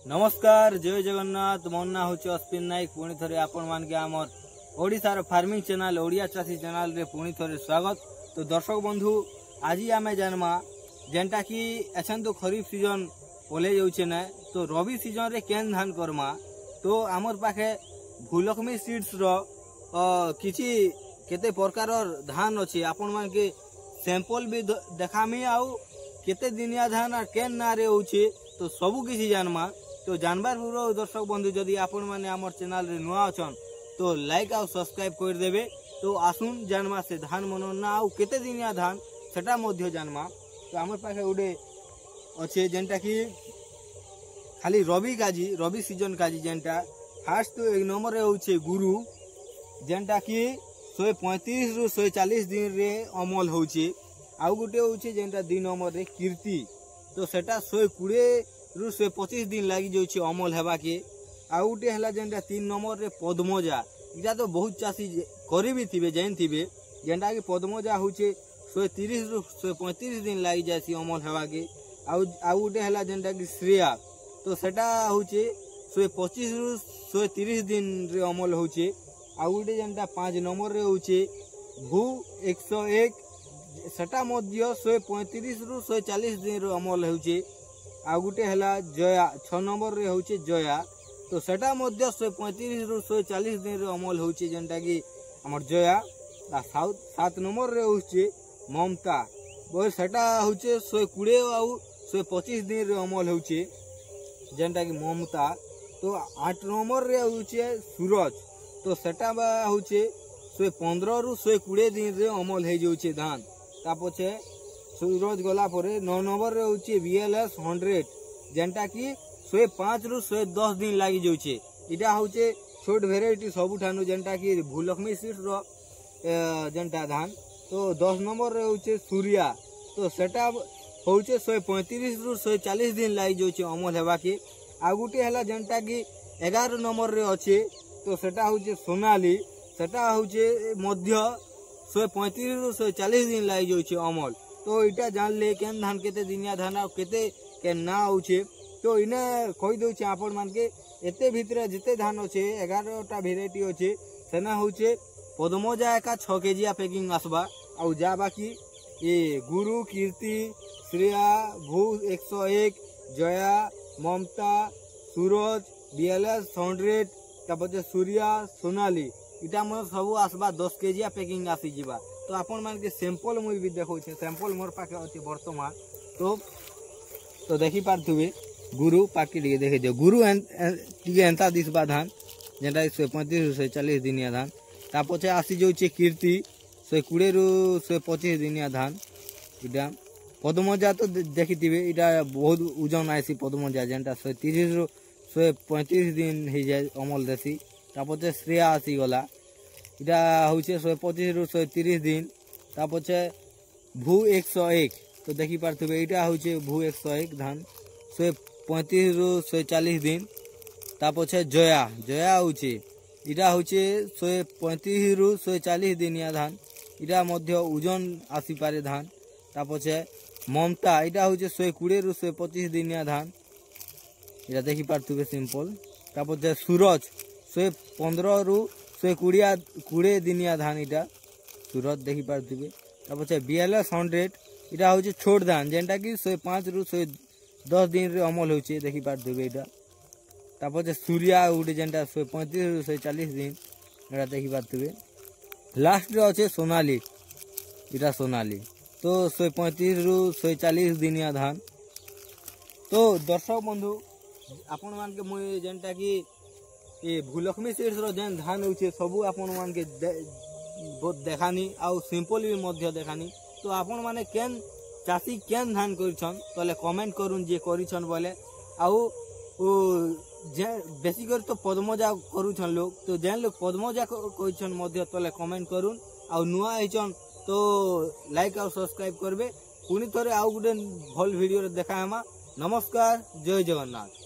नमस्कार जय जगन्नाथ मो ना हूँ अश्विन नायक पुणी थे आपण मान के आमर ओडिशार फार्मिंग चैनल ओडिया चाषी चैनल रे पुणी थे स्वागत। तो दर्शक बंधु आज आम जानमा जेनटा कि एछन तो खरीफ सीजन पले जाऊे ना तो रबी सीजन रे केन धान करमा। तो आमर पाखे भूलक्ष्मी सीड्स रो किछि केते प्रकार धान अच्छे आपण मान के सैंपल भी देखामी आउ केते दिनिया धान और केन ना रे होछे तो सबू किछि जानमा। तो जानवर पूर्व दर्शक बंधु जदि आपण माने आमर चैनल रे नुआ अछन तो लाइक आउ सब्सक्राइब कर देबे। तो आसुन जानमा से धान मनना आउ केते दिनिया धान सेटा मध्य जानमा। तो आमर पाखे उडे अच्छे जेनटा कि खाली रबी सीजन काजी जेनटा फास्ट तो एक नंबर रे होछे गुरु जेनटा कि 135 रु 140 दिन रे अमल होछे। आउ गुटे होछे जेनटा 2 नंबर रे कीर्ति तो सेटा 120 रु 125 दिन लगी जाऊे अमल हेबा के। आउ गुटे हला जेनटा 3 नंबर रे पद्मजा इटा तो बहुत चाषी करी भी थिबे जान थिबे जेनटा कि पद्मजा होछे 130 रु 135 दिन लगी जासी अमल हेबा के। आउ गुटे हला जेनटा कि श्रेया तो सेटा होछे 125 रु 130 दिन रे अमल होछे। आउ गुटे जेनटा 5 नंबर रे होछे भू 101 सेटा मध्य 135 रु 140 दिन रे अमल होछे। आउ गुटे हला जया 6 नंबर रे होछे जया तो सेटा मध्य 135 रु 140 दिन रे अमल होछे जेनटा कि हमर जया। 7 नंबर रे होछे ममता बोल सेटा होछे 120 आउ 125 दिन रे अमल होछे जेनटा कि ममता। तो 8 नंबर रे होछे सूरज तो सेटा बा होछे 115 रु 120 दिन रे अमल हे जाउछे धान। ता पछे सूरज गला परे 9 नंबर रे होछे बीएलएस 100 जेनटा कि 105 रु 110 दिन लागि जाउछे। इटा होछे छोट वेराइटी सबु ठानु जेनटा कि भूलक्ष्मी सीड्स रो जेनटा धान। तो 10 नंबर रे होछे सूर्या तो सेटा होछे 135 रु 140 दिन लागि जाउछे अमल हेबा के। आ गुटे हला जेनटा कि 11 नंबर रे अच्छे तो सेटा होछे सोनाली सेटा होछे मध्य 135 रु 140 दिन लागि जाउछे अमल। तो इटा जान ले केन धान केते दिनिया धान आ केते केन ना होछे। तो इने कहि दोछे आपण मान के एते भितरे जते धान होछे 11टा वेराइटी होछे सेना होछे पद्मजा का 6 केजी पैकिंग आसबा। आ जा बाकी ये गुरु कीर्ति श्रेया भू 101 जया ममता सूरज बीएलएस 100 तापछे सूर्या सोनाली इटा मन सब आसबा 10 केजी पैकिंग आसी जिबा। तो आपण मान के सैंपल मुई भी देखौ छे सैंपल मोर पाके अछि वर्तमान। तो देखि पारथुबे गुरु पाकी टिके देखे दियो गुरु टिके एंता दिसबा धान जेनटा 135 रु 140 दिनिया धान। ता पछे आसी जाउछे कीर्ति 120 रु 125 दिनिया धान। इटा पद्मजा तो देखिथिबे इटा बहुत ओजन आसी पद्मजा जेनटा 130 रु 135 दिन हे जाय अमल देसी। ता पछे श्रेया आसी गला इटा होछे 125 रु 130 दिन। ता पछे भू 101 तो देखि पारथुबे इटा होछे भू 101 धान 135 रु 140 दिन। ता पछे जया होछे इटा होछे 135 रु 140 दिन या धान इटा मध्य ओजन आसी पारे धान। ता पछे ममता इटा होछे 120 रु 125 दिन या धान इटा देखि पारथुबे सिंपल। ता पछे सूरज 115 रु 120 दिनिया धान इटा सूरज देखि पारथुबे। ता पछे बीएलएस 100 इटा होछे छोट धान जेनटा कि 105 रु 110 दिन रे अमल होछे देखि पारथुबे इटा। ता पछे सूर्या उडे जेनटा 135 रु 140 दिन इटा देखि पारथुबे। लास्ट रे होछे सोनाली इटा सोनाली तो 135 रु 140 दिनिया धान। तो दर्शक बंधु आपण मान के मुई जेनटा कि ये भूलक्ष्मी सीड्स रो जेन धान होछे सबु आपण मान के बहुत देखानी आउ सिंपल भी मध्य देखानी। तो आपण माने केन चासी केन धान करिछन तले कमेंट करून जे करिछन बोले आउ जे बेसी कर तो पद्मजा करूछन लोग। तो जेन लोग पद्मजा करिछन मध्य तले कमेंट करून आउ नुआ आइछन तो लाइक आउ सब्सक्राइब करबे। पुनी थरे आउ गुडे भल वीडियो रे देखायमा। नमस्कार जय जगन्नाथ।